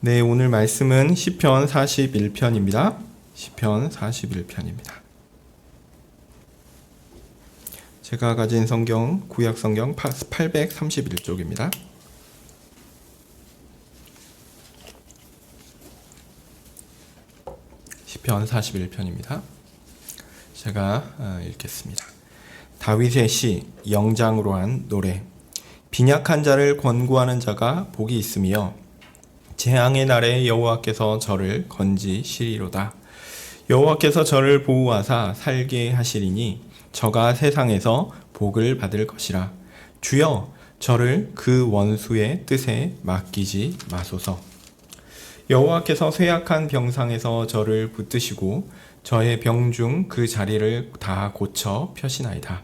네, 오늘 말씀은 시편 41편입니다. 시편 41편입니다. 제가 가진 성경, 구약 성경 831쪽입니다. 시편 41편입니다. 제가 읽겠습니다. 다윗의 시, 영장으로 한 노래. 빈약한 자를 권고하는 자가 복이 있으며 재앙의 날에 여호와께서 저를 건지시리로다. 여호와께서 저를 보호하사 살게 하시리니 저가 세상에서 복을 받을 것이라. 주여, 저를 그 원수의 뜻에 맡기지 마소서. 여호와께서 쇠약한 병상에서 저를 붙드시고 저의 병 중 그 자리를 다 고쳐 펴시나이다.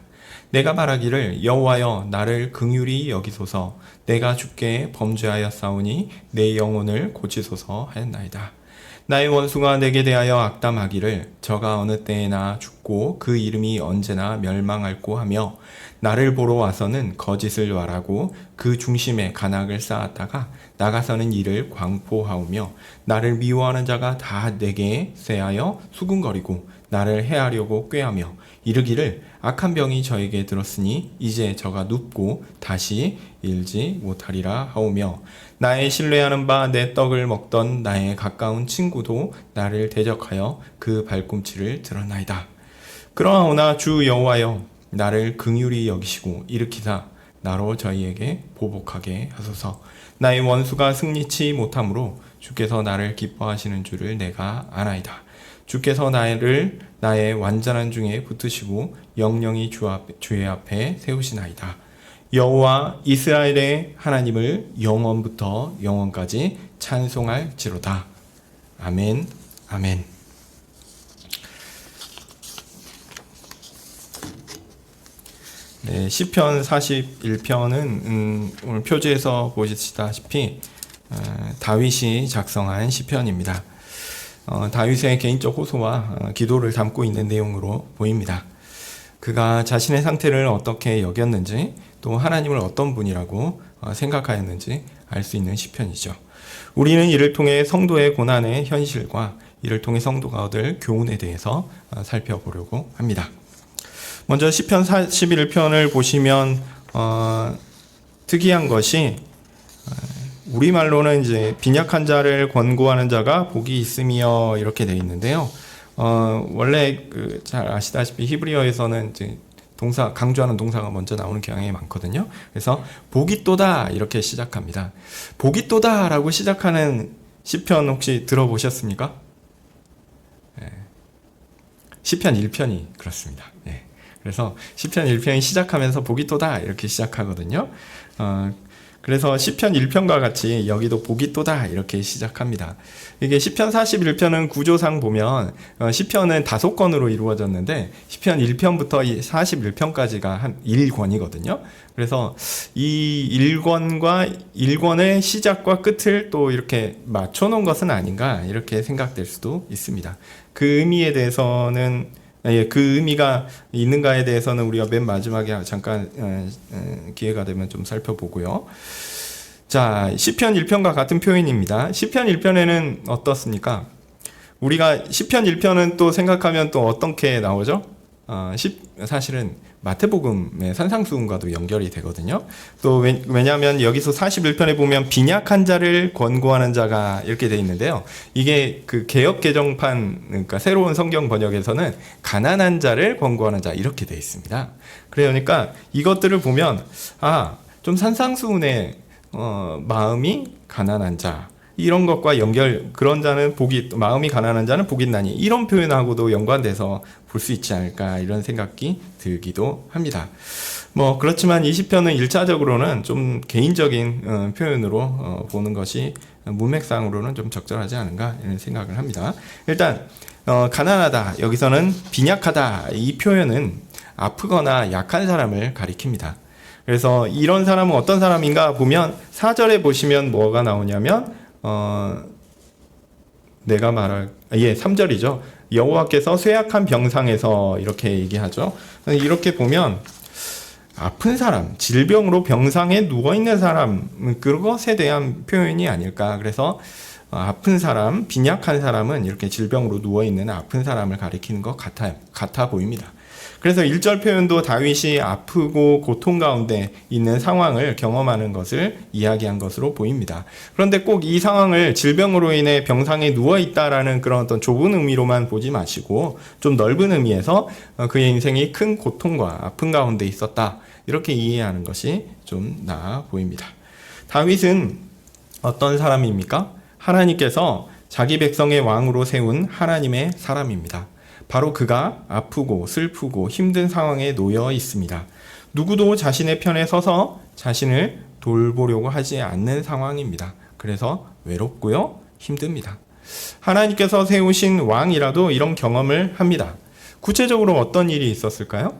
내가 말하기를 여호와여 나를 긍휼히 여기소서. 내가 주께 범죄하였사오니 내 영혼을 고치소서 하였나이다. 나의 원수가 내게 대하여 악담하기를 저가 어느 때에나 죽고 그 이름이 언제나 멸망할꼬 하며 나를 보러 와서는 거짓을 말하고 그 중심에 간악을 쌓았다가 나가서는 이를 광포하오며 나를 미워하는 자가 다 내게 쇠하여 수군거리고 나를 해하려고 꾀하며 이르기를 악한 병이 저에게 들었으니 이제 저가 눕고 다시 일지 못하리라 하오며 나의 신뢰하는 바 내 떡을 먹던 나의 가까운 친구도 나를 대적하여 그 발꿈치를 드러나이다. 그러하오나 주 여호와여 나를 긍휼히 여기시고 일으키사 나로 저희에게 보복하게 하소서. 나의 원수가 승리치 못하므로 주께서 나를 기뻐하시는 줄을 내가 아나이다. 주께서 나의 완전한 중에 붙으시고 영영이 주의 앞에 세우시나이다. 여호와 이스라엘의 하나님을 영원부터 영원까지 찬송할지로다. 아멘, 아멘. 네, 시편 41편은 오늘 표지에서 보시다시피 다윗이 작성한 시편입니다. 다윗의 개인적 호소와 기도를 담고 있는 내용으로 보입니다. 그가 자신의 상태를 어떻게 여겼는지 또 하나님을 어떤 분이라고 생각하였는지 알 수 있는 시편이죠. 우리는 이를 통해 성도의 고난의 현실과 이를 통해 성도가 얻을 교훈에 대해서 살펴보려고 합니다. 먼저 시편 41편을 보시면 특이한 것이 우리말로는 이제 빈약한 자를 권고하는 자가 복이 있으며 이렇게 되어 있는데요. 원래 잘 아시다시피 히브리어에서는 이제 동사, 강조하는 동사가 먼저 나오는 경향이 많거든요. 그래서 복이 또다 이렇게 시작합니다. 복이 또다라고 시작하는 시편 혹시 들어보셨습니까? 네. 시편 1편이 그렇습니다. 네. 그래서 시편 1편이 시작하면서 복이 또다 이렇게 시작하거든요. 그래서 시편 1편과 같이 여기도 복이 또다 이렇게 시작합니다. 이게 시편 41편은 구조상 보면 시편은 5권으로 이루어졌는데 시편 1편부터 41편까지가 한 1권이거든요. 그래서 이 1권의 시작과 끝을 또 이렇게 맞춰놓은 것은 아닌가 이렇게 생각될 수도 있습니다. 그 의미에 대해서는 그 의미가 있는가에 대해서는 우리가 맨 마지막에 잠깐 기회가 되면 좀 살펴보고요. 자, 시편 1편과 같은 표현입니다. 시편 1편에는 어떻습니까? 우리가 시편 1편은 또 생각하면 또 어떻게 나오죠? 사실은 마태복음의 산상수훈과도 연결이 되거든요. 또 왜냐하면 여기서 41편에 보면 빈약한 자를 권고하는 자가 이렇게 돼 있는데요. 이게 그 개역 개정판, 그러니까 새로운 성경 번역에서는 가난한 자를 권고하는 자 이렇게 돼 있습니다. 그러니까 이것들을 보면 좀 산상수훈의 마음이 가난한 자 이런 것과 연결, 그런 자는 마음이 가난한 자는 복이 있나니 이런 표현하고도 연관돼서 볼 수 있지 않을까 이런 생각이 들기도 합니다. 그렇지만 이 시편은 1차적으로는 좀 개인적인 표현으로 보는 것이 문맥상으로는 좀 적절하지 않은가 이런 생각을 합니다. 일단 가난하다, 여기서는 빈약하다 이 표현은 아프거나 약한 사람을 가리킵니다. 그래서 이런 사람은 어떤 사람인가 보면 4절에 보시면 뭐가 나오냐면 3절이죠. 여호와께서 쇠약한 병상에서 이렇게 얘기하죠. 이렇게 보면 아픈 사람, 질병으로 병상에 누워있는 사람, 그것에 대한 표현이 아닐까. 그래서 아픈 사람, 빈약한 사람은 이렇게 질병으로 누워있는 아픈 사람을 가리키는 것 같아 보입니다. 그래서 1절 표현도 다윗이 아프고 고통 가운데 있는 상황을 경험하는 것을 이야기한 것으로 보입니다. 그런데 꼭 이 상황을 질병으로 인해 병상에 누워있다라는 그런 어떤 좁은 의미로만 보지 마시고 좀 넓은 의미에서 그의 인생이 큰 고통과 아픔 가운데 있었다. 이렇게 이해하는 것이 좀 나아 보입니다. 다윗은 어떤 사람입니까? 하나님께서 자기 백성의 왕으로 세운 하나님의 사람입니다. 바로 그가 아프고 슬프고 힘든 상황에 놓여 있습니다. 누구도 자신의 편에 서서 자신을 돌보려고 하지 않는 상황입니다. 그래서 외롭고요, 힘듭니다. 하나님께서 세우신 왕이라도 이런 경험을 합니다. 구체적으로 어떤 일이 있었을까요?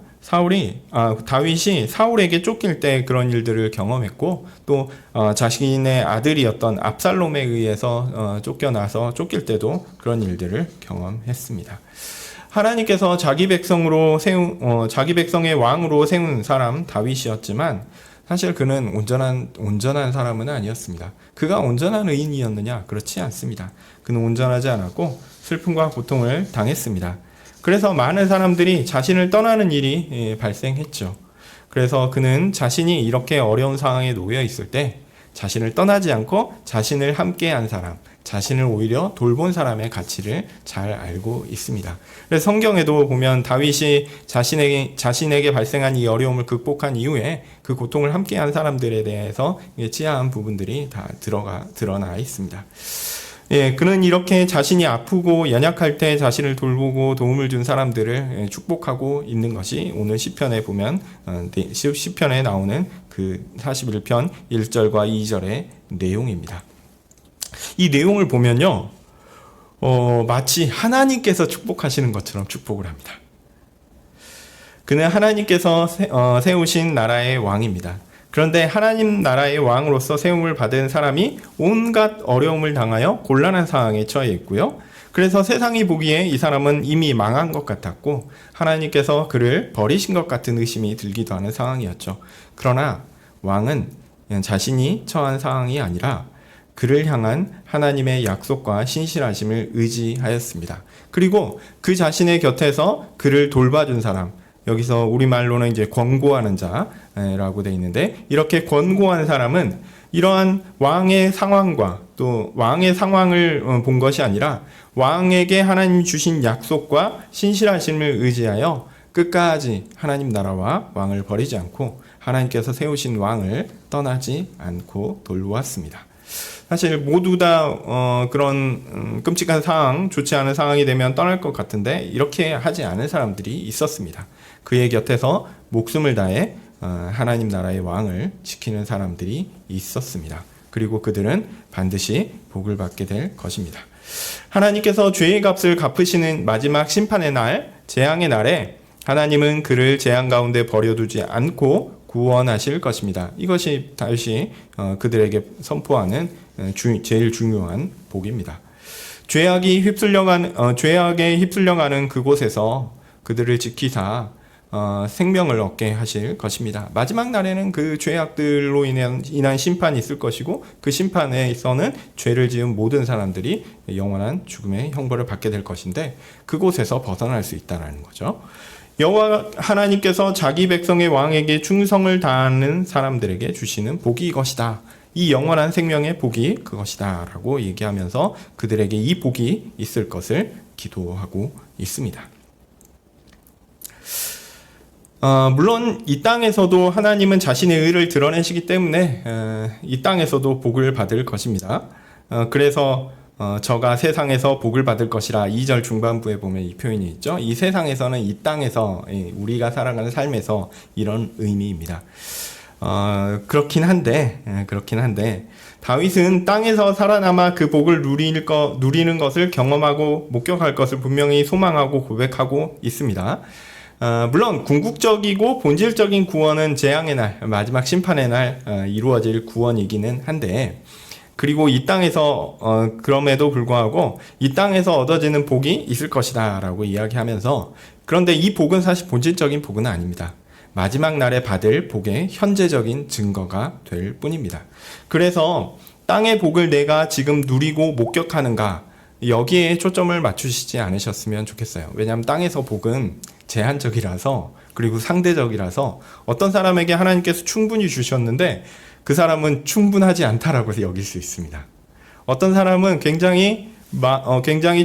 다윗이 사울에게 쫓길 때 그런 일들을 경험했고, 또 자신의 아들이었던 압살롬에 의해서 쫓겨나서 쫓길 때도 그런 일들을 경험했습니다. 하나님께서 자기 백성의 왕으로 세운 사람 다윗이었지만 사실 그는 온전한 사람은 아니었습니다. 그가 온전한 의인이었느냐? 그렇지 않습니다. 그는 온전하지 않았고 슬픔과 고통을 당했습니다. 그래서 많은 사람들이 자신을 떠나는 일이 발생했죠. 그래서 그는 자신이 이렇게 어려운 상황에 놓여 있을 때 자신을 떠나지 않고 자신을 함께한 사람, 자신을 오히려 돌본 사람의 가치를 잘 알고 있습니다. 그래서 성경에도 보면 다윗이 자신에게 발생한 이 어려움을 극복한 이후에 그 고통을 함께한 사람들에 대해서 찌아한 부분들이 다 드러나 있습니다. 그는 이렇게 자신이 아프고 연약할 때 자신을 돌보고 도움을 준 사람들을 축복하고 있는 것이 오늘 시편에 보면 시편에 나오는 그 41편 1절과 2절의 내용입니다. 이 내용을 보면요, 마치 하나님께서 축복하시는 것처럼 축복을 합니다. 그는 하나님께서 세우신 나라의 왕입니다. 그런데 하나님 나라의 왕으로서 세움을 받은 사람이 온갖 어려움을 당하여 곤란한 상황에 처해 있고요. 그래서 세상이 보기에 이 사람은 이미 망한 것 같았고 하나님께서 그를 버리신 것 같은 의심이 들기도 하는 상황이었죠. 그러나 왕은 자신이 처한 상황이 아니라 그를 향한 하나님의 약속과 신실하심을 의지하였습니다. 그리고 그 자신의 곁에서 그를 돌봐준 사람, 여기서 우리말로는 이제 권고하는 자라고 되어 있는데, 이렇게 권고한 사람은 이러한 왕의 상황과 또 왕의 상황을 본 것이 아니라 왕에게 하나님 주신 약속과 신실하심을 의지하여 끝까지 하나님 나라와 왕을 버리지 않고 하나님께서 세우신 왕을 떠나지 않고 돌보았습니다. 사실 모두 다 그런 끔찍한 상황, 좋지 않은 상황이 되면 떠날 것 같은데 이렇게 하지 않은 사람들이 있었습니다. 그의 곁에서 목숨을 다해 하나님 나라의 왕을 지키는 사람들이 있었습니다. 그리고 그들은 반드시 복을 받게 될 것입니다. 하나님께서 죄의 값을 갚으시는 마지막 심판의 날, 재앙의 날에 하나님은 그를 재앙 가운데 버려두지 않고 구원하실 것입니다. 이것이 다윗이 그들에게 선포하는 제일 중요한 복입니다. 죄악에 휩쓸려가는 그곳에서 그들을 지키사 생명을 얻게 하실 것입니다. 마지막 날에는 그 죄악들로 인한 심판이 있을 것이고 그 심판에서는 죄를 지은 모든 사람들이 영원한 죽음의 형벌을 받게 될 것인데 그곳에서 벗어날 수 있다는 거죠. 여호와 하나님께서 자기 백성의 왕에게 충성을 다하는 사람들에게 주시는 복이 이것이다. 이 영원한 생명의 복이 그것이다 라고 얘기하면서 그들에게 이 복이 있을 것을 기도하고 있습니다. 물론 이 땅에서도 하나님은 자신의 의를 드러내시기 때문에 이 땅에서도 복을 받을 것입니다. 그래서 저가 세상에서 복을 받을 것이라 2절 중반부에 보면 이 표현이 있죠. 이 세상에서는 이 땅에서 우리가 살아가는 삶에서 이런 의미입니다. 그렇긴 한데 다윗은 땅에서 살아남아 그 복을 누리는 것을 경험하고 목격할 것을 분명히 소망하고 고백하고 있습니다. 물론 궁극적이고 본질적인 구원은 재앙의 날, 마지막 심판의 날 이루어질 구원이기는 한데, 그리고 이 땅에서 그럼에도 불구하고 이 땅에서 얻어지는 복이 있을 것이다 라고 이야기하면서, 그런데 이 복은 사실 본질적인 복은 아닙니다. 마지막 날에 받을 복의 현재적인 증거가 될 뿐입니다. 그래서 땅의 복을 내가 지금 누리고 목격하는가? 여기에 초점을 맞추시지 않으셨으면 좋겠어요. 왜냐하면 땅에서 복은 제한적이라서, 그리고 상대적이라서 어떤 사람에게 하나님께서 충분히 주셨는데 그 사람은 충분하지 않다라고 여길 수 있습니다. 어떤 사람은 굉장히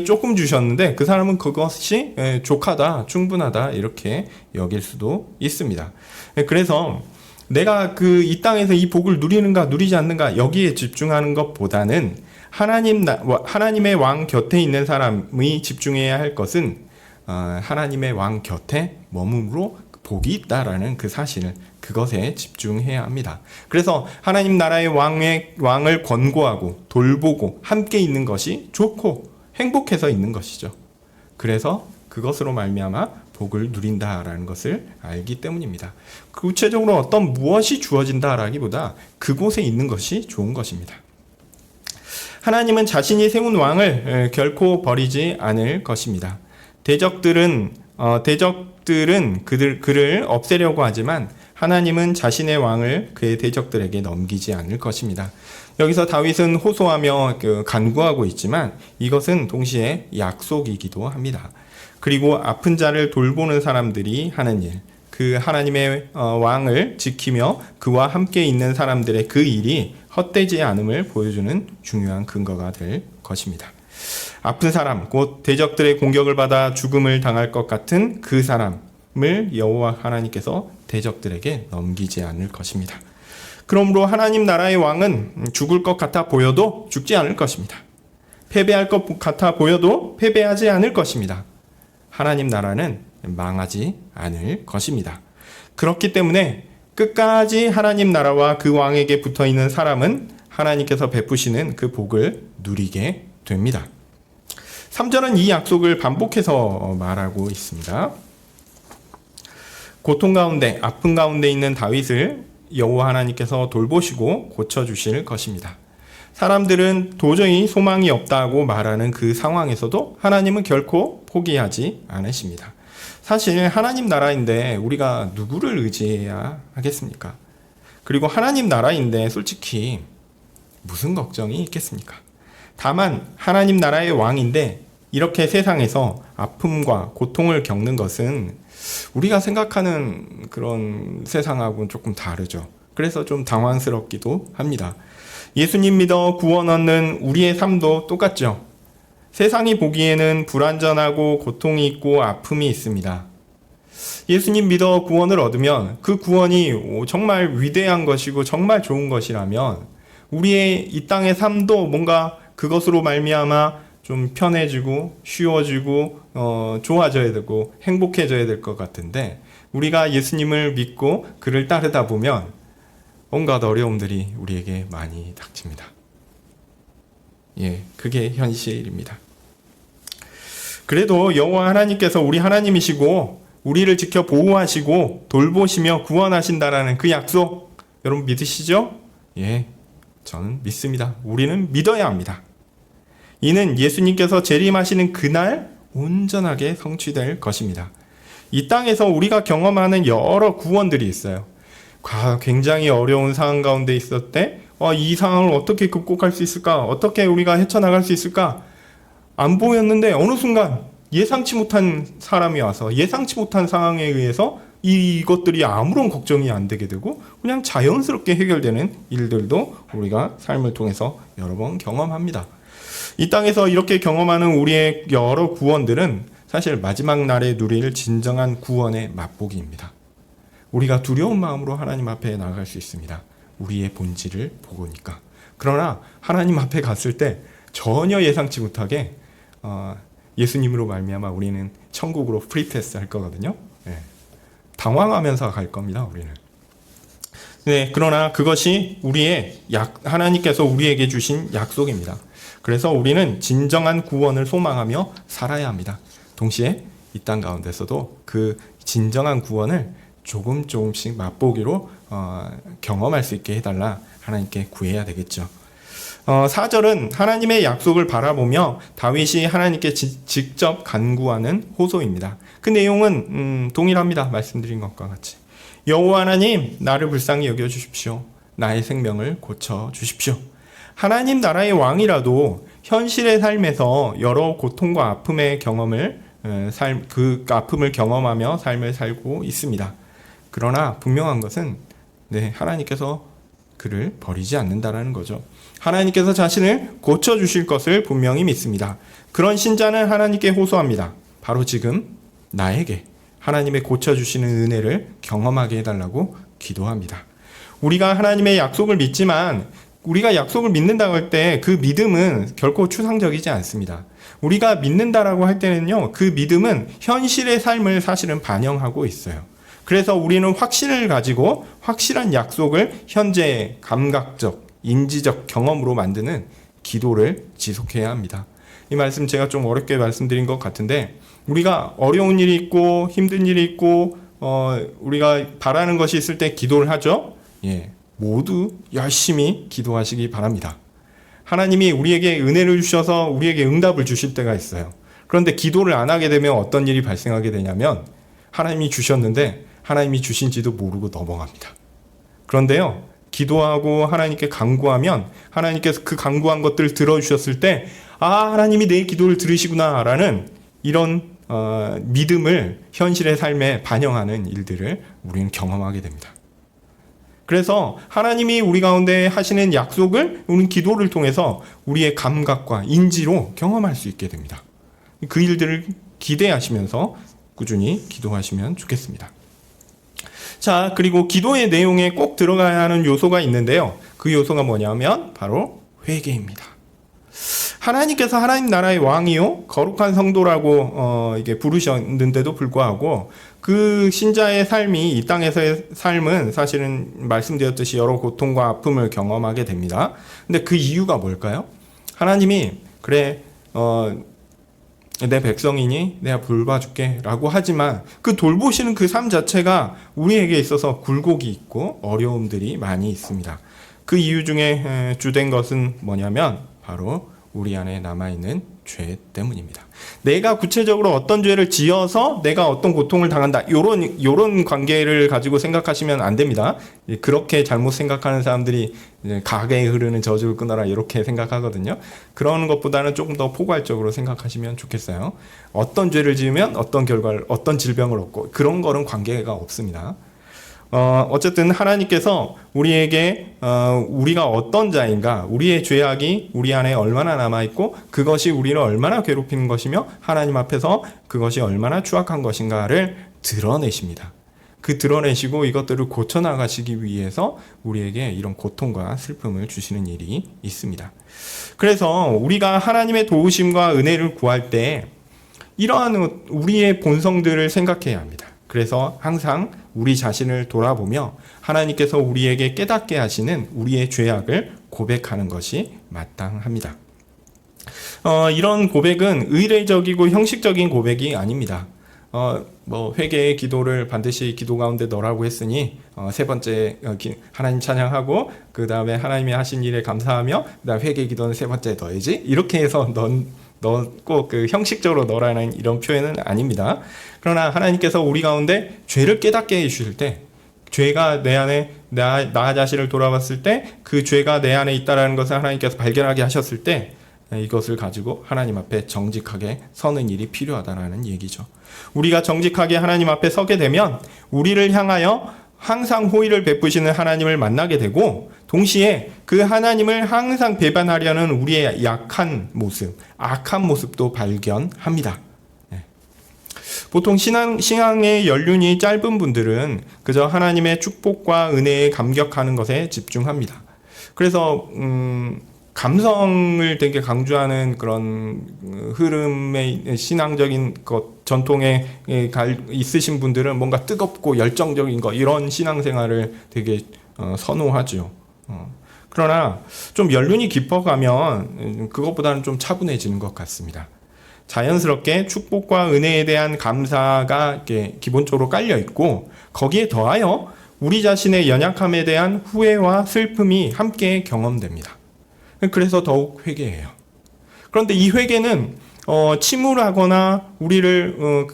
조금 주셨는데 그 사람은 그것이 족하다, 충분하다 이렇게 여길 수도 있습니다. 그래서 내가 이 땅에서 이 복을 누리는가 누리지 않는가 여기에 집중하는 것보다는 하나님의 왕 곁에 있는 사람이 집중해야 할 것은 하나님의 왕 곁에 머금으로 복이 있다라는 그 사실을, 그것에 집중해야 합니다. 그래서 하나님 나라의 왕을 권고하고 돌보고 함께 있는 것이 좋고 행복해서 있는 것이죠. 그래서 그것으로 말미암아 복을 누린다라는 것을 알기 때문입니다. 구체적으로 어떤 무엇이 주어진다라기보다 그곳에 있는 것이 좋은 것입니다. 하나님은 자신이 세운 왕을 결코 버리지 않을 것입니다. 대적들은 그를 없애려고 하지만 하나님은 자신의 왕을 그의 대적들에게 넘기지 않을 것입니다. 여기서 다윗은 호소하며 간구하고 있지만 이것은 동시에 약속이기도 합니다. 그리고 아픈 자를 돌보는 사람들이 하는 일, 그 하나님의 왕을 지키며 그와 함께 있는 사람들의 그 일이 헛되지 않음을 보여주는 중요한 근거가 될 것입니다. 아픈 사람, 곧 대적들의 공격을 받아 죽음을 당할 것 같은 그 사람을 여호와 하나님께서 대적들에게 넘기지 않을 것입니다. 그러므로 하나님 나라의 왕은 죽을 것 같아 보여도 죽지 않을 것입니다. 패배할 것 같아 보여도 패배하지 않을 것입니다. 하나님 나라는 망하지 않을 것입니다. 그렇기 때문에 끝까지 하나님 나라와 그 왕에게 붙어있는 사람은 하나님께서 베푸시는 그 복을 누리게 됩니다. 3절은 이 약속을 반복해서 말하고 있습니다. 고통 가운데, 아픔 가운데 있는 다윗을 여호와 하나님께서 돌보시고 고쳐주실 것입니다. 사람들은 도저히 소망이 없다고 말하는 그 상황에서도 하나님은 결코 포기하지 않으십니다. 사실 하나님 나라인데 우리가 누구를 의지해야 하겠습니까? 그리고 하나님 나라인데 솔직히 무슨 걱정이 있겠습니까? 다만 하나님 나라의 왕인데 이렇게 세상에서 아픔과 고통을 겪는 것은 우리가 생각하는 그런 세상하고는 조금 다르죠. 그래서 좀 당황스럽기도 합니다. 예수님 믿어 구원 얻는 우리의 삶도 똑같죠. 세상이 보기에는 불완전하고 고통이 있고 아픔이 있습니다. 예수님 믿어 구원을 얻으면 그 구원이 정말 위대한 것이고 정말 좋은 것이라면 우리의 이 땅의 삶도 뭔가 그것으로 말미암아 좀 편해지고 쉬워지고 좋아져야 되고 행복해져야 될 것 같은데, 우리가 예수님을 믿고 그를 따르다 보면 온갖 어려움들이 우리에게 많이 닥칩니다. 그게 현실입니다. 그래도 여호와 하나님께서 우리 하나님이시고 우리를 지켜 보호하시고 돌보시며 구원하신다라는 그 약속, 여러분 믿으시죠? 저는 믿습니다. 우리는 믿어야 합니다. 이는 예수님께서 재림하시는 그날 온전하게 성취될 것입니다. 이 땅에서 우리가 경험하는 여러 구원들이 있어요. 굉장히 어려운 상황 가운데 있을 때 이 상황을 어떻게 극복할 수 있을까? 어떻게 우리가 헤쳐나갈 수 있을까? 안 보였는데 어느 순간 예상치 못한 사람이 와서 예상치 못한 상황에 의해서 이것들이 아무런 걱정이 안 되게 되고 그냥 자연스럽게 해결되는 일들도 우리가 삶을 통해서 여러 번 경험합니다. 이 땅에서 이렇게 경험하는 우리의 여러 구원들은 사실 마지막 날에 누릴 진정한 구원의 맛보기입니다. 우리가 두려운 마음으로 하나님 앞에 나아갈 수 있습니다. 우리의 본질을 보고니까. 그러나 하나님 앞에 갔을 때 전혀 예상치 못하게 예수님으로 말미암아 우리는 천국으로 프리패스 할 거거든요. 당황하면서 갈 겁니다. 우리는. 그러나 그것이 하나님께서 우리에게 주신 약속입니다. 그래서 우리는 진정한 구원을 소망하며 살아야 합니다. 동시에 이 땅 가운데서도 그 진정한 구원을 조금씩 맛보기로 경험할 수 있게 해달라 하나님께 구해야 되겠죠. 4절은 하나님의 약속을 바라보며 다윗이 하나님께 직접 간구하는 호소입니다. 그 내용은 동일합니다. 말씀드린 것과 같이. 여호와 하나님, 나를 불쌍히 여겨주십시오. 나의 생명을 고쳐주십시오. 하나님 나라의 왕이라도 현실의 삶에서 여러 고통과 아픔의 경험을 그 아픔을 경험하며 삶을 살고 있습니다. 그러나 분명한 것은 하나님께서 그를 버리지 않는다라는 거죠. 하나님께서 자신을 고쳐주실 것을 분명히 믿습니다. 그런 신자는 하나님께 호소합니다. 바로 지금 나에게 하나님의 고쳐주시는 은혜를 경험하게 해달라고 기도합니다. 우리가 하나님의 약속을 믿지만 우리가 약속을 믿는다고 할 때 그 믿음은 결코 추상적이지 않습니다. 우리가 믿는다라고 할 때는요, 그 믿음은 현실의 삶을 사실은 반영하고 있어요. 그래서 우리는 확신을 가지고 확실한 약속을 현재의 감각적, 인지적 경험으로 만드는 기도를 지속해야 합니다. 이 말씀 제가 좀 어렵게 말씀드린 것 같은데, 우리가 어려운 일이 있고 힘든 일이 있고 우리가 바라는 것이 있을 때 기도를 하죠. 모두 열심히 기도하시기 바랍니다. 하나님이 우리에게 은혜를 주셔서 우리에게 응답을 주실 때가 있어요. 그런데 기도를 안 하게 되면 어떤 일이 발생하게 되냐면, 하나님이 주셨는데 하나님이 주신지도 모르고 넘어갑니다. 그런데요, 기도하고 하나님께 간구하면 하나님께서 그 간구한 것들을 들어주셨을 때, 하나님이 내 기도를 들으시구나 라는 이런 믿음을 현실의 삶에 반영하는 일들을 우리는 경험하게 됩니다. 그래서 하나님이 우리 가운데 하시는 약속을 우리는 기도를 통해서 우리의 감각과 인지로 경험할 수 있게 됩니다. 그 일들을 기대하시면서 꾸준히 기도하시면 좋겠습니다. 자, 그리고 기도의 내용에 꼭 들어가야 하는 요소가 있는데요. 그 요소가 뭐냐면 바로 회개입니다. 하나님께서 하나님 나라의 왕이요 거룩한 성도라고 이게 부르셨는데도 불구하고 그 신자의 삶이, 이 땅에서의 삶은 사실은 말씀드렸듯이 여러 고통과 아픔을 경험하게 됩니다. 근데 그 이유가 뭘까요? 하나님이 그래 내 백성이니 내가 돌봐줄게 라고 하지만 그 돌보시는 그 삶 자체가 우리에게 있어서 굴곡이 있고 어려움들이 많이 있습니다. 그 이유 중에 주된 것은 뭐냐면 바로 우리 안에 남아있는 죄 때문입니다. 내가 구체적으로 어떤 죄를 지어서 내가 어떤 고통을 당한다, 요런 관계를 가지고 생각하시면 안 됩니다. 그렇게 잘못 생각하는 사람들이 가게에 흐르는 저주를 끊어라 이렇게 생각하거든요. 그런 것보다는 조금 더 포괄적으로 생각하시면 좋겠어요. 어떤 죄를 지으면 어떤 결과를, 어떤 질병을 얻고, 그런 거는 관계가 없습니다. 어쨌든 하나님께서 우리에게 우리가 어떤 자인가, 우리의 죄악이 우리 안에 얼마나 남아있고 그것이 우리를 얼마나 괴롭히는 것이며 하나님 앞에서 그것이 얼마나 추악한 것인가를 드러내십니다. 그 드러내시고 이것들을 고쳐나가시기 위해서 우리에게 이런 고통과 슬픔을 주시는 일이 있습니다. 그래서 우리가 하나님의 도우심과 은혜를 구할 때 이러한 우리의 본성들을 생각해야 합니다. 그래서 항상 우리 자신을 돌아보며 하나님께서 우리에게 깨닫게 하시는 우리의 죄악을 고백하는 것이 마땅합니다. 이런 고백은 의례적이고 형식적인 고백이 아닙니다. 회개의 기도를 반드시 기도 가운데 넣으라고 했으니 세 번째 하나님 찬양하고 그 다음에 하나님이 하신 일에 감사하며 그 다음 회개 기도는 세 번째 넣어야지, 이렇게 해서 꼭 그 형식적으로 넣으라는 이런 표현은 아닙니다. 그러나 하나님께서 우리 가운데 죄를 깨닫게 해주실 때, 죄가 내 안에 나 자신을 돌아봤을 때 그 죄가 내 안에 있다라는 것을 하나님께서 발견하게 하셨을 때 이것을 가지고 하나님 앞에 정직하게 서는 일이 필요하다라는 얘기죠. 우리가 정직하게 하나님 앞에 서게 되면 우리를 향하여 항상 호의를 베푸시는 하나님을 만나게 되고, 동시에 그 하나님을 항상 배반하려는 우리의 약한 모습, 악한 모습도 발견합니다. 보통 신앙의 연륜이 짧은 분들은 그저 하나님의 축복과 은혜에 감격하는 것에 집중합니다. 그래서 감성을 되게 강조하는 그런 흐름의 신앙적인 것, 전통에 있으신 분들은 뭔가 뜨겁고 열정적인 것, 이런 신앙생활을 되게 선호하죠. 그러나 좀 연륜이 깊어가면 그것보다는 좀 차분해지는 것 같습니다. 자연스럽게 축복과 은혜에 대한 감사가 이렇게 기본적으로 깔려 있고, 거기에 더하여 우리 자신의 연약함에 대한 후회와 슬픔이 함께 경험됩니다. 그래서 더욱 회개해요. 그런데 이 회개는 침울하거나 우리를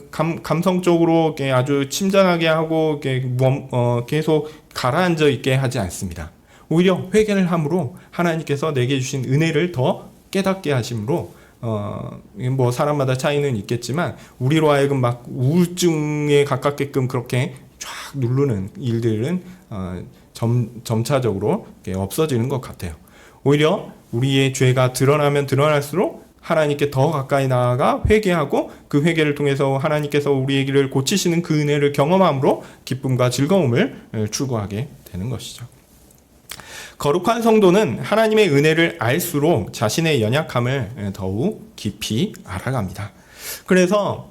감성적으로 아주 침잠하게 하고 계속 가라앉아 있게 하지 않습니다. 오히려 회개를 함으로 하나님께서 내게 주신 은혜를 더 깨닫게 하심으로 뭐 사람마다 차이는 있겠지만 우리로 하여금 막 우울증에 가깝게끔 그렇게 쫙 누르는 일들은 점차적으로 없어지는 것 같아요. 오히려 우리의 죄가 드러나면 드러날수록 하나님께 더 가까이 나아가 회개하고 그 회개를 통해서 하나님께서 우리를 고치시는 그 은혜를 경험함으로 기쁨과 즐거움을 추구하게 되는 것이죠. 거룩한 성도는 하나님의 은혜를 알수록 자신의 연약함을 더욱 깊이 알아갑니다. 그래서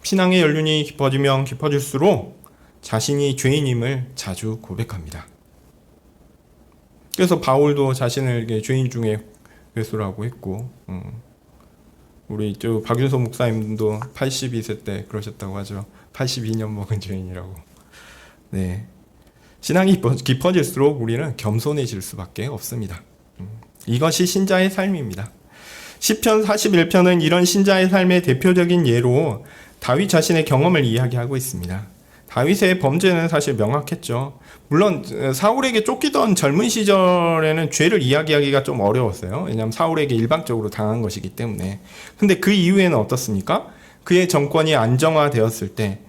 신앙의 연륜이 깊어지면 깊어질수록 자신이 죄인임을 자주 고백합니다. 그래서 바울도 자신을 죄인 중에 회수라고 했고, 우리 박윤서 목사님도 82세 때 그러셨다고 하죠. 82년 먹은 죄인이라고. 네. 신앙이 깊어질수록 우리는 겸손해질 수밖에 없습니다. 이것이 신자의 삶입니다. 시편 41편은 이런 신자의 삶의 대표적인 예로 다윗 자신의 경험을 이야기하고 있습니다. 다윗의 범죄는 사실 명확했죠. 물론 사울에게 쫓기던 젊은 시절에는 죄를 이야기하기가 좀 어려웠어요. 왜냐하면 사울에게 일방적으로 당한 것이기 때문에. 근데 그 이후에는 어떻습니까? 그의 정권이 안정화되었을 때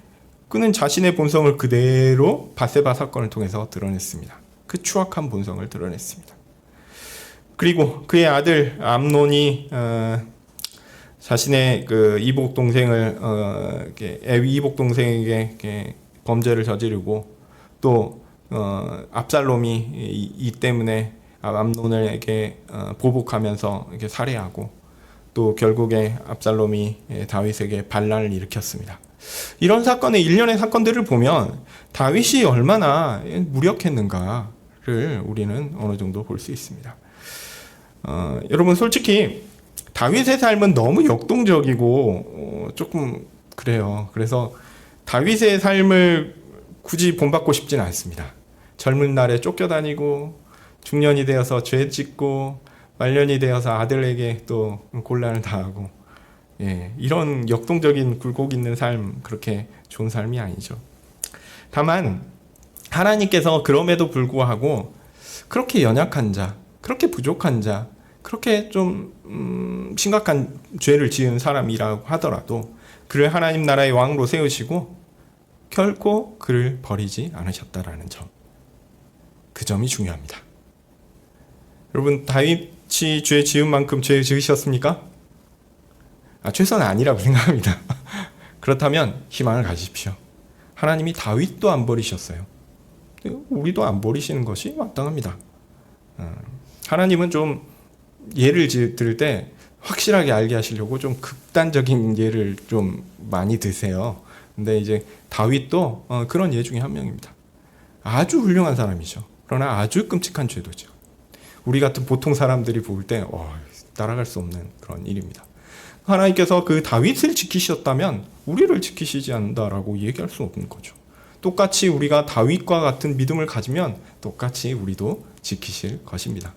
그는 자신의 본성을 그대로 밧세바 사건을 통해서 드러냈습니다. 그 추악한 본성을 드러냈습니다. 그리고 그의 아들 암논이 자신의 그 이복 동생을 이복 동생에게 범죄를 저지르고 또 압살롬이 이 때문에 암논에게 보복하면서 이렇게 살해하고 또 결국에 압살롬이 다윗에게 반란을 일으켰습니다. 이런 사건의 일련의 사건들을 보면 다윗이 얼마나 무력했는가를 우리는 어느 정도 볼 수 있습니다. 여러분 솔직히 다윗의 삶은 너무 역동적이고 조금 그래요. 그래서 다윗의 삶을 굳이 본받고 싶지는 않습니다. 젊은 날에 쫓겨다니고 중년이 되어서 죄 짓고 말년이 되어서 아들에게 또 곤란을 당하고 이런 역동적인 굴곡 있는 삶 그렇게 좋은 삶이 아니죠. 다만 하나님께서 그럼에도 불구하고 그렇게 연약한 자, 그렇게 부족한 자, 그렇게 좀 심각한 죄를 지은 사람이라고 하더라도 그를 하나님 나라의 왕으로 세우시고 결코 그를 버리지 않으셨다라는 점, 그 점이 중요합니다. 여러분 다윗이 죄 지은 만큼 죄 지으셨습니까? 최소는 아니라고 생각합니다. 그렇다면 희망을 가지십시오. 하나님이 다윗도 안 버리셨어요. 우리도 안 버리시는 것이 마땅합니다. 하나님은 좀 예를 들을 때 확실하게 알게 하시려고 좀 극단적인 예를 좀 많이 드세요. 근데 이제 다윗도 그런 예 중에 한 명입니다. 아주 훌륭한 사람이죠. 그러나 아주 끔찍한 죄도죠. 우리 같은 보통 사람들이 볼 때 따라갈 수 없는 그런 일입니다. 하나님께서 그 다윗을 지키셨다면 우리를 지키시지 않는다라고 얘기할 수 없는 거죠. 똑같이 우리가 다윗과 같은 믿음을 가지면 똑같이 우리도 지키실 것입니다.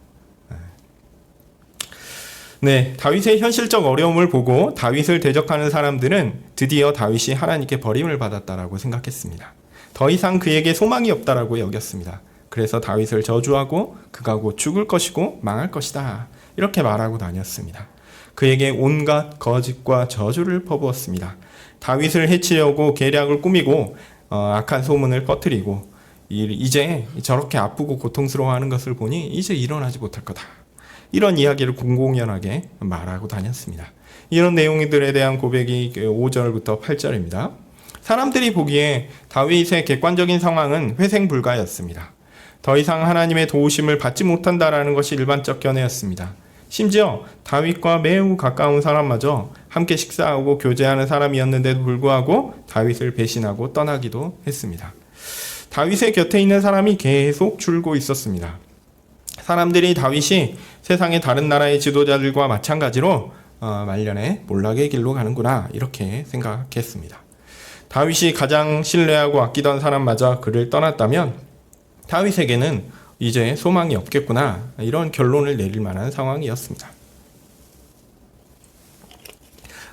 네, 다윗의 현실적 어려움을 보고 다윗을 대적하는 사람들은 드디어 다윗이 하나님께 버림을 받았다라고 생각했습니다. 더 이상 그에게 소망이 없다라고 여겼습니다. 그래서 다윗을 저주하고 그가 곧 죽을 것이고 망할 것이다 이렇게 말하고 다녔습니다. 그에게 온갖 거짓과 저주를 퍼부었습니다. 다윗을 해치려고 계략을 꾸미고 악한 소문을 퍼뜨리고 이제 저렇게 아프고 고통스러워하는 것을 보니 이제 일어나지 못할 거다. 이런 이야기를 공공연하게 말하고 다녔습니다. 이런 내용들에 대한 고백이 5절부터 8절입니다. 사람들이 보기에 다윗의 객관적인 상황은 회생불가였습니다. 더 이상 하나님의 도우심을 받지 못한다라는 것이 일반적 견해였습니다. 심지어 다윗과 매우 가까운 사람마저 함께 식사하고 교제하는 사람이었는데도 불구하고 다윗을 배신하고 떠나기도 했습니다. 다윗의 곁에 있는 사람이 계속 줄고 있었습니다. 사람들이 다윗이 세상의 다른 나라의 지도자들과 마찬가지로 말년에 몰락의 길로 가는구나 이렇게 생각했습니다. 다윗이 가장 신뢰하고 아끼던 사람마저 그를 떠났다면 다윗에게는 이제 소망이 없겠구나 이런 결론을 내릴 만한 상황이었습니다.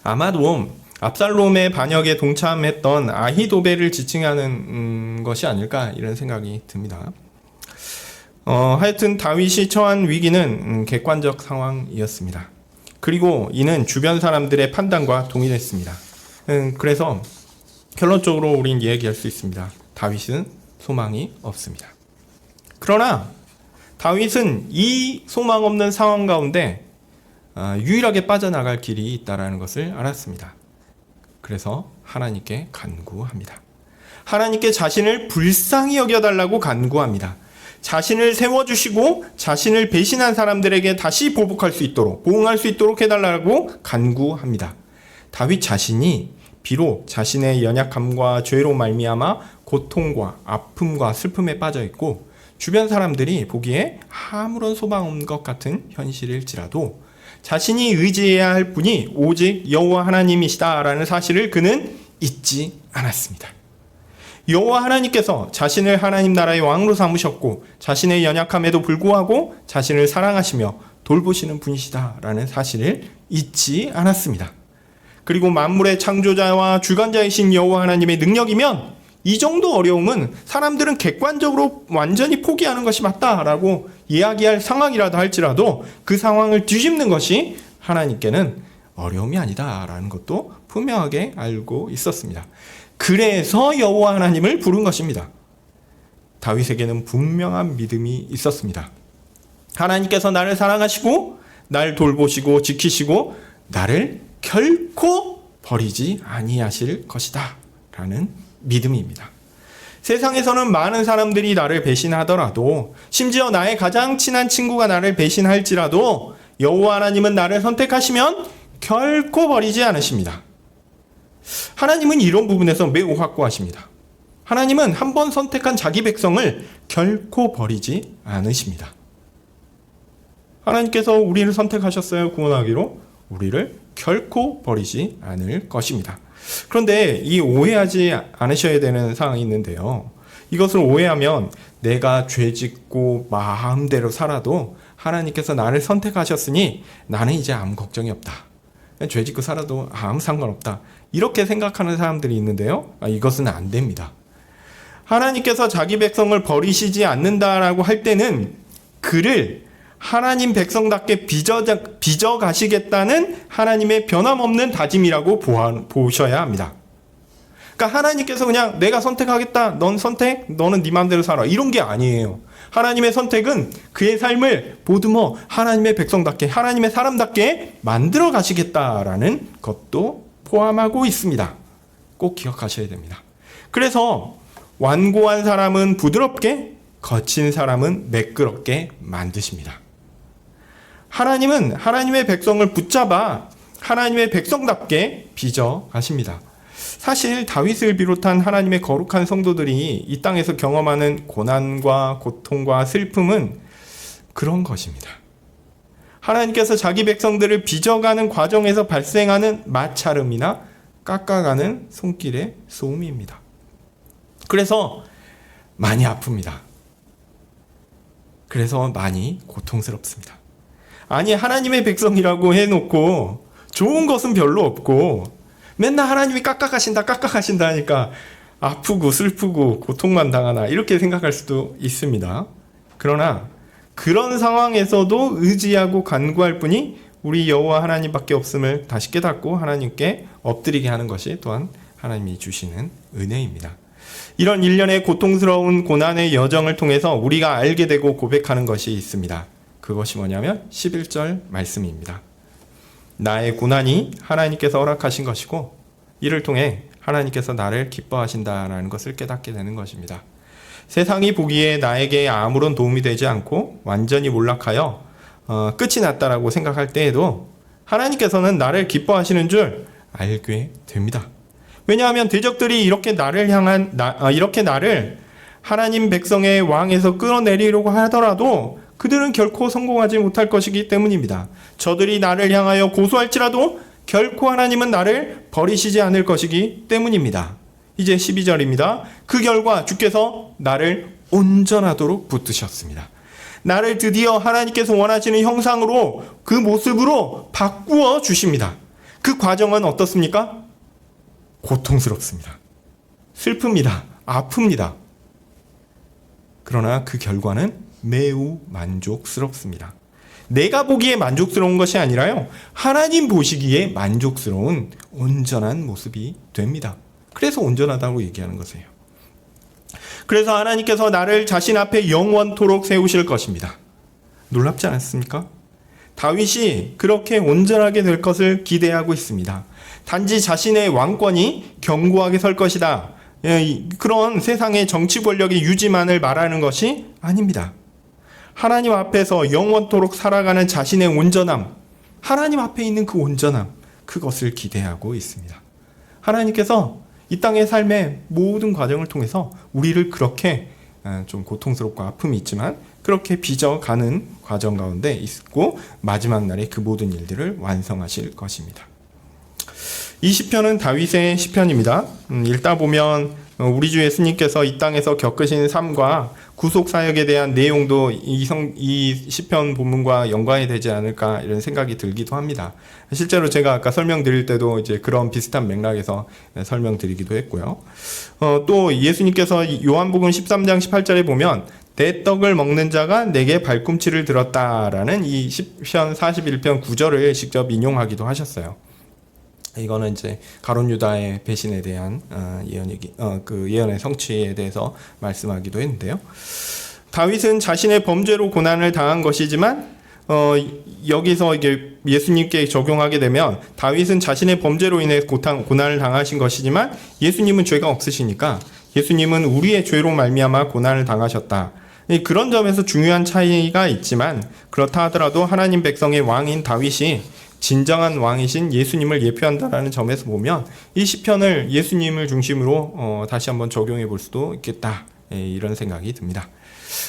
아마도 압살롬의 반역에 동참했던 아히도벨을 지칭하는 것이 아닐까 이런 생각이 듭니다. 하여튼 다윗이 처한 위기는 객관적 상황이었습니다. 그리고 이는 주변 사람들의 판단과 동일했습니다. 그래서 결론적으로 우린 얘기할 수 있습니다. 다윗은 소망이 없습니다. 그러나 다윗은 이 소망 없는 상황 가운데 유일하게 빠져나갈 길이 있다는 것을 알았습니다. 그래서 하나님께 간구합니다. 하나님께 자신을 불쌍히 여겨달라고 간구합니다. 자신을 세워주시고 자신을 배신한 사람들에게 다시 보복할 수 있도록, 보응할 수 있도록 해달라고 간구합니다. 다윗 자신이 비록 자신의 연약함과 죄로 말미암아 고통과 아픔과 슬픔에 빠져 있고 주변 사람들이 보기에 아무런 소망 없는 것 같은 현실일지라도 자신이 의지해야 할 분이 오직 여호와 하나님이시다라는 사실을 그는 잊지 않았습니다. 여호와 하나님께서 자신을 하나님 나라의 왕으로 삼으셨고 자신의 연약함에도 불구하고 자신을 사랑하시며 돌보시는 분이시다라는 사실을 잊지 않았습니다. 그리고 만물의 창조자와 주관자이신 여호와 하나님의 능력이면 이 정도 어려움은 사람들은 객관적으로 완전히 포기하는 것이 맞다라고 이야기할 상황이라도 할지라도 그 상황을 뒤집는 것이 하나님께는 어려움이 아니다라는 것도 분명하게 알고 있었습니다. 그래서 여호와 하나님을 부른 것입니다. 다윗에게는 분명한 믿음이 있었습니다. 하나님께서 나를 사랑하시고 날 돌보시고 지키시고 나를 결코 버리지 아니하실 것이다 라는 믿음입니다. 세상에서는 많은 사람들이 나를 배신하더라도 심지어 나의 가장 친한 친구가 나를 배신할지라도 여호와 하나님은 나를 선택하시면 결코 버리지 않으십니다. 하나님은 이런 부분에서 매우 확고하십니다. 하나님은 한 번 선택한 자기 백성을 결코 버리지 않으십니다. 하나님께서 우리를 선택하셨어요. 구원하기로. 우리를 결코 버리지 않을 것입니다. 그런데 이 오해하지 않으셔야 되는 상황이 있는데요. 이것을 오해하면 내가 죄짓고 마음대로 살아도 하나님께서 나를 선택하셨으니 나는 이제 아무 걱정이 없다. 죄짓고 살아도 아무 상관없다. 이렇게 생각하는 사람들이 있는데요. 이것은 안 됩니다. 하나님께서 자기 백성을 버리시지 않는다라고 할 때는 그를 하나님 백성답게 빚어 가시겠다는 하나님의 변함없는 다짐이라고 보셔야 합니다. 그러니까 하나님께서 그냥 내가 선택하겠다. 넌 선택. 너는 네 마음대로 살아. 이런 게 아니에요. 하나님의 선택은 그의 삶을 보듬어 하나님의 백성답게, 하나님의 사람답게 만들어 가시겠다라는 것도 포함하고 있습니다. 꼭 기억하셔야 됩니다. 그래서 완고한 사람은 부드럽게, 거친 사람은 매끄럽게 만드십니다. 하나님은 하나님의 백성을 붙잡아 하나님의 백성답게 빚어 가십니다. 사실 다윗을 비롯한 하나님의 거룩한 성도들이 이 땅에서 경험하는 고난과 고통과 슬픔은 그런 것입니다. 하나님께서 자기 백성들을 빚어가는 과정에서 발생하는 마찰음이나 깎아가는 손길의 소음입니다. 그래서 많이 아픕니다. 그래서 많이 고통스럽습니다. 아니, 하나님의 백성이라고 해놓고 좋은 것은 별로 없고 맨날 하나님이 깎아가신다 하니까 아프고 슬프고 고통만 당하나 이렇게 생각할 수도 있습니다. 그러나 그런 상황에서도 의지하고 간구할 분이 우리 여호와 하나님밖에 없음을 다시 깨닫고 하나님께 엎드리게 하는 것이 또한 하나님이 주시는 은혜입니다. 이런 일련의 고통스러운 고난의 여정을 통해서 우리가 알게 되고 고백하는 것이 있습니다. 그것이 뭐냐면 11절 말씀입니다. 나의 고난이 하나님께서 허락하신 것이고 이를 통해 하나님께서 나를 기뻐하신다라는 것을 깨닫게 되는 것입니다. 세상이 보기에 나에게 아무런 도움이 되지 않고 완전히 몰락하여 끝이 났다라고 생각할 때에도 하나님께서는 나를 기뻐하시는 줄 알게 됩니다. 왜냐하면 대적들이 이렇게 나를 하나님 백성의 왕에서 끌어내리려고 하더라도 그들은 결코 성공하지 못할 것이기 때문입니다. 저들이 나를 향하여 고소할지라도 결코 하나님은 나를 버리시지 않을 것이기 때문입니다. 이제 12절입니다. 그 결과 주께서 나를 온전하도록 붙드셨습니다. 나를 드디어 하나님께서 원하시는 형상으로 그 모습으로 바꾸어 주십니다. 그 과정은 어떻습니까? 고통스럽습니다. 슬픕니다. 아픕니다. 그러나 그 결과는 매우 만족스럽습니다. 내가 보기에 만족스러운 것이 아니라요, 하나님 보시기에 만족스러운 온전한 모습이 됩니다. 그래서 온전하다고 얘기하는 것이에요. 그래서 하나님께서 나를 자신 앞에 영원토록 세우실 것입니다. 놀랍지 않습니까? 다윗이 그렇게 온전하게 될 것을 기대하고 있습니다. 단지 자신의 왕권이 견고하게 설 것이다, 그런 세상의 정치 권력의 유지만을 말하는 것이 아닙니다. 하나님 앞에서 영원토록 살아가는 자신의 온전함, 하나님 앞에 있는 그 온전함, 그것을 기대하고 있습니다. 하나님께서 이 땅의 삶의 모든 과정을 통해서 우리를 그렇게 좀 고통스럽고 아픔이 있지만 그렇게 빚어가는 과정 가운데 있고 마지막 날에 그 모든 일들을 완성하실 것입니다. 이 시편은 다윗의 시편입니다. 읽다 보면 우리 주 예수님께서 이 땅에서 겪으신 삶과 구속 사역에 대한 내용도 이 시편 본문과 연관이 되지 않을까 이런 생각이 들기도 합니다. 실제로 제가 아까 설명드릴 때도 이제 그런 비슷한 맥락에서 설명드리기도 했고요. 또 예수님께서 요한복음 13장 18절에 보면 내 떡을 먹는 자가 내게 발꿈치를 들었다라는 이 시편 41편 9절을 직접 인용하기도 하셨어요. 이거는 이제 가룟 유다의 배신에 대한 그 예언의 성취에 대해서 말씀하기도 했는데요. 다윗은 자신의 범죄로 고난을 당한 것이지만 여기서 이게 예수님께 적용하게 되면 다윗은 자신의 범죄로 인해 고난을 당하신 것이지만 예수님은 죄가 없으시니까 예수님은 우리의 죄로 말미암아 고난을 당하셨다. 그런 점에서 중요한 차이가 있지만 그렇다 하더라도 하나님 백성의 왕인 다윗이 진정한 왕이신 예수님을 예표한다라는 점에서 보면 이 시편을 예수님을 중심으로 다시 한번 적용해 볼 수도 있겠다, 이런 생각이 듭니다.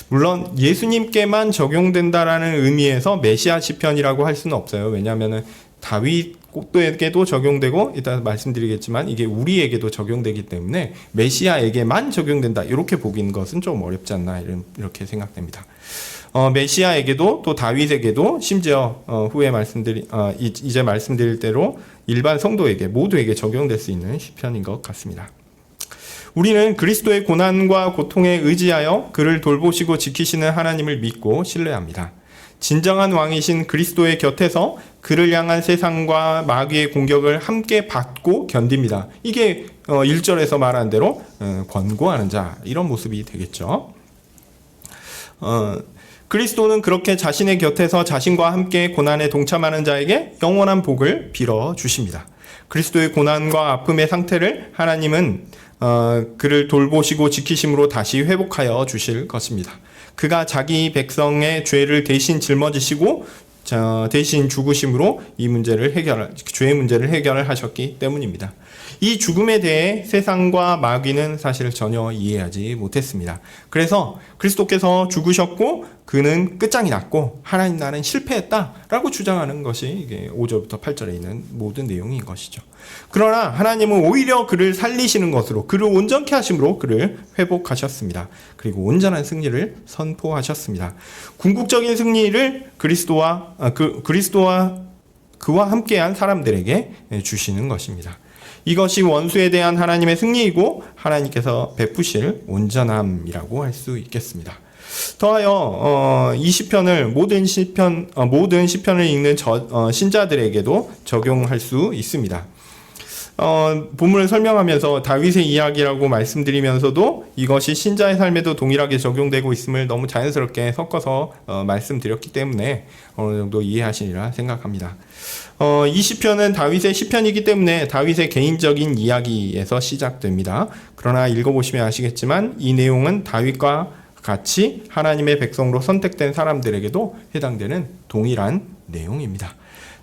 물론 예수님께만 적용된다라는 의미에서 메시아 시편이라고 할 수는 없어요. 왜냐하면 다윗에게도 적용되고 이따 말씀드리겠지만 이게 우리에게도 적용되기 때문에 메시아에게만 적용된다 이렇게 보기는 것은 좀 어렵지 않나 이렇게 생각됩니다. 메시아에게도 또 다윗에게도 심지어 후에 이제 말씀드릴 대로 일반 성도에게 모두에게 적용될 수 있는 시편인 것 같습니다. 우리는 그리스도의 고난과 고통에 의지하여 그를 돌보시고 지키시는 하나님을 믿고 신뢰합니다. 진정한 왕이신 그리스도의 곁에서 그를 향한 세상과 마귀의 공격을 함께 받고 견딥니다. 이게 1절에서 말한 대로 권고하는 자, 이런 모습이 되겠죠. 그리스도는 그렇게 자신의 곁에서 자신과 함께 고난에 동참하는 자에게 영원한 복을 빌어 주십니다. 그리스도의 고난과 아픔의 상태를 하나님은 그를 돌보시고 지키심으로 다시 회복하여 주실 것입니다. 그가 자기 백성의 죄를 대신 짊어지시고 대신 죽으심으로 죄의 문제를 해결하셨기 때문입니다. 이 죽음에 대해 세상과 마귀는 사실 전혀 이해하지 못했습니다. 그래서 그리스도께서 죽으셨고 그는 끝장이 났고 하나님 나는 실패했다라고 주장하는 것이 이게 5절부터 8절에 있는 모든 내용인 것이죠. 그러나 하나님은 오히려 그를 살리시는 것으로 그를 온전케 하심으로 그를 회복하셨습니다. 그리고 온전한 승리를 선포하셨습니다. 궁극적인 승리를 그리스도와 그와 함께한 사람들에게 주시는 것입니다. 이것이 원수에 대한 하나님의 승리이고 하나님께서 베푸실 온전함이라고 할 수 있겠습니다. 더하여 이 시편을 모든 시편을 읽는 신자들에게도 적용할 수 있습니다. 본문을 설명하면서 다윗의 이야기라고 말씀드리면서도 이것이 신자의 삶에도 동일하게 적용되고 있음을 너무 자연스럽게 섞어서 말씀드렸기 때문에 어느 정도 이해하시리라 생각합니다. 이 시편은 다윗의 시편이기 때문에 다윗의 개인적인 이야기에서 시작됩니다. 그러나 읽어보시면 아시겠지만 이 내용은 다윗과 같이 하나님의 백성으로 선택된 사람들에게도 해당되는 동일한 내용입니다.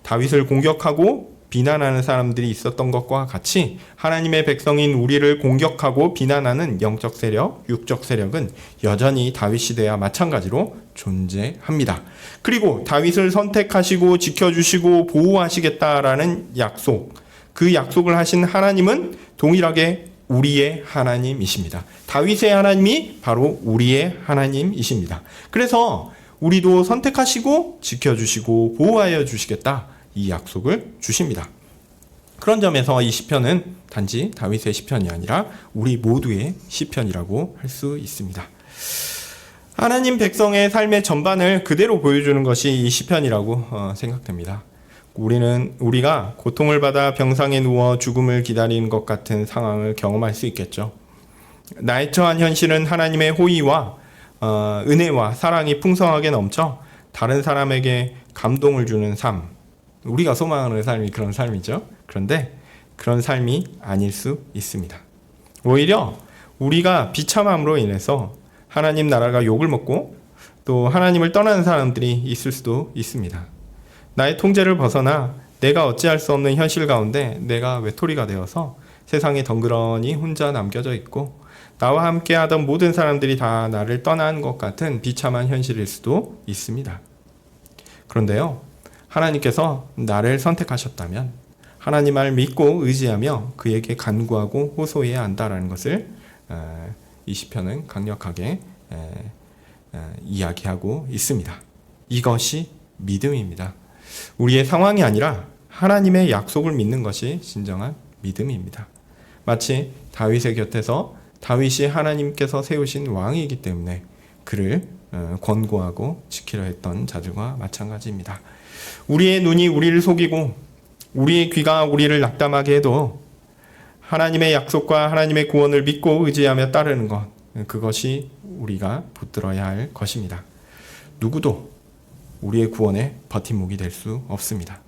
다윗을 공격하고 비난하는 사람들이 있었던 것과 같이 하나님의 백성인 우리를 공격하고 비난하는 영적 세력, 육적 세력은 여전히 다윗 시대와 마찬가지로 존재합니다. 그리고 다윗을 선택하시고 지켜주시고 보호하시겠다라는 약속, 그 약속을 하신 하나님은 동일하게 우리의 하나님이십니다. 다윗의 하나님이 바로 우리의 하나님이십니다. 그래서 우리도 선택하시고 지켜주시고 보호하여 주시겠다, 이 약속을 주십니다. 그런 점에서 이 시편은 단지 다윗의 시편이 아니라 우리 모두의 시편이라고 할 수 있습니다. 하나님 백성의 삶의 전반을 그대로 보여주는 것이 이 시편이라고 생각됩니다. 우리가 고통을 받아 병상에 누워 죽음을 기다리는 것 같은 상황을 경험할 수 있겠죠. 나의 처한 현실은 하나님의 호의와 은혜와 사랑이 풍성하게 넘쳐 다른 사람에게 감동을 주는 삶, 우리가 소망하는 삶이 그런 삶이죠. 그런데 그런 삶이 아닐 수 있습니다. 오히려 우리가 비참함으로 인해서 하나님 나라가 욕을 먹고 또 하나님을 떠나는 사람들이 있을 수도 있습니다. 나의 통제를 벗어나 내가 어찌할 수 없는 현실 가운데 내가 외톨이가 되어서 세상에 덩그러니 혼자 남겨져 있고 나와 함께 하던 모든 사람들이 다 나를 떠난 것 같은 비참한 현실일 수도 있습니다. 그런데요, 하나님께서 나를 선택하셨다면 하나님을 믿고 의지하며 그에게 간구하고 호소해야 한다라는 것을 이 시편은 강력하게 이야기하고 있습니다. 이것이 믿음입니다. 우리의 상황이 아니라 하나님의 약속을 믿는 것이 진정한 믿음입니다. 마치 다윗의 곁에서 다윗이 하나님께서 세우신 왕이기 때문에 그를 권고하고 지키려 했던 자들과 마찬가지입니다. 우리의 눈이 우리를 속이고 우리의 귀가 우리를 낙담하게 해도 하나님의 약속과 하나님의 구원을 믿고 의지하며 따르는 것, 그것이 우리가 붙들어야 할 것입니다. 누구도 우리의 구원에 버팀목이 될 수 없습니다.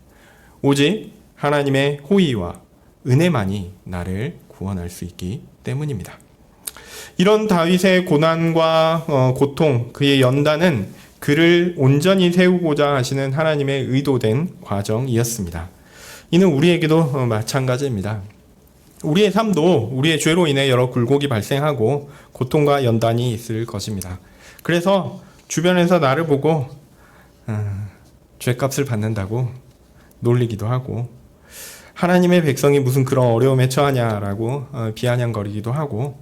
오직 하나님의 호의와 은혜만이 나를 구원할 수 있기 때문입니다. 이런 다윗의 고난과 고통, 그의 연단은 그를 온전히 세우고자 하시는 하나님의 의도된 과정이었습니다. 이는 우리에게도 마찬가지입니다. 우리의 삶도 우리의 죄로 인해 여러 굴곡이 발생하고 고통과 연단이 있을 것입니다. 그래서 주변에서 나를 보고 죄값을 받는다고 놀리기도 하고 하나님의 백성이 무슨 그런 어려움에 처하냐라고 비아냥거리기도 하고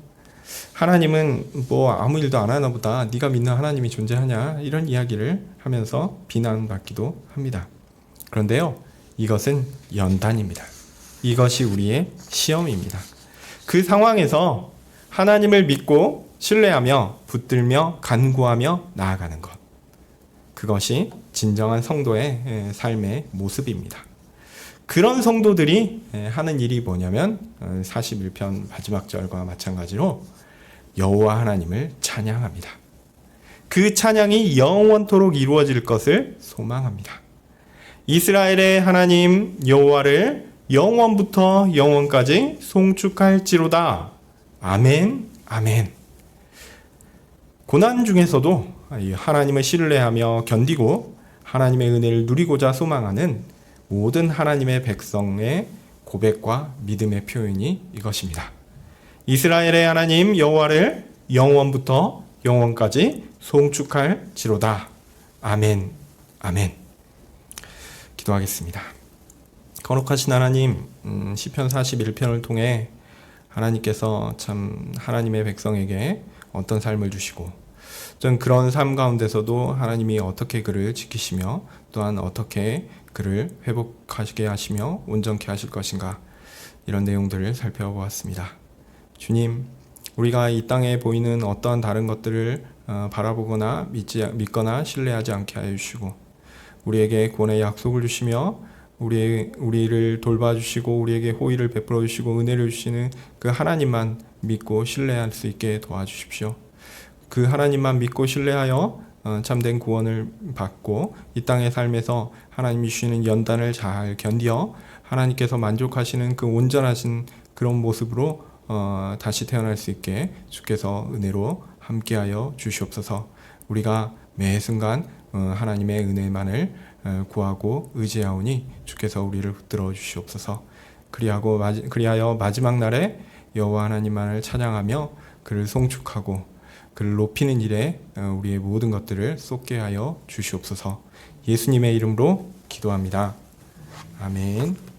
하나님은 뭐 아무 일도 안 하나 보다, 네가 믿는 하나님이 존재하냐, 이런 이야기를 하면서 비난받기도 합니다. 그런데요, 이것은 연단입니다. 이것이 우리의 시험입니다. 그 상황에서 하나님을 믿고 신뢰하며 붙들며 간구하며 나아가는 것, 그것이 진정한 성도의 삶의 모습입니다. 그런 성도들이 하는 일이 뭐냐면 41편 마지막 절과 마찬가지로 여호와 하나님을 찬양합니다. 그 찬양이 영원토록 이루어질 것을 소망합니다. 이스라엘의 하나님 여호와를 영원부터 영원까지 송축할지로다. 아멘, 아멘. 고난 중에서도 하나님을 신뢰하며 견디고 하나님의 은혜를 누리고자 소망하는 모든 하나님의 백성의 고백과 믿음의 표현이 이것입니다. 이스라엘의 하나님 여호와를 영원부터 영원까지 송축할지로다. 아멘, 아멘. 기도하겠습니다. 거룩하신 하나님, 시편 41편을 통해 하나님께서 참 하나님의 백성에게 어떤 삶을 주시고 전 그런 삶 가운데서도 하나님이 어떻게 그를 지키시며 또한 어떻게 그를 회복하시게 하시며 온전케 하실 것인가, 이런 내용들을 살펴보았습니다. 주님, 우리가 이 땅에 보이는 어떠한 다른 것들을 바라보거나 믿거나 신뢰하지 않게 하여 주시고 우리에게 구원의 약속을 주시며 우리를 돌봐주시고 우리에게 호의를 베풀어 주시고 은혜를 주시는 그 하나님만 믿고 신뢰할 수 있게 도와주십시오. 그 하나님만 믿고 신뢰하여 참된 구원을 받고 이 땅의 삶에서 하나님이 주시는 연단을 잘 견디어 하나님께서 만족하시는 그 온전하신 그런 모습으로 다시 태어날 수 있게 주께서 은혜로 함께하여 주시옵소서. 우리가 매 순간 하나님의 은혜만을 구하고 의지하오니 주께서 우리를 붙들어 주시옵소서. 그리하여 마지막 날에 여호와 하나님만을 찬양하며 그를 송축하고 그를 높이는 일에 우리의 모든 것들을 쏟게 하여 주시옵소서. 예수님의 이름으로 기도합니다. 아멘.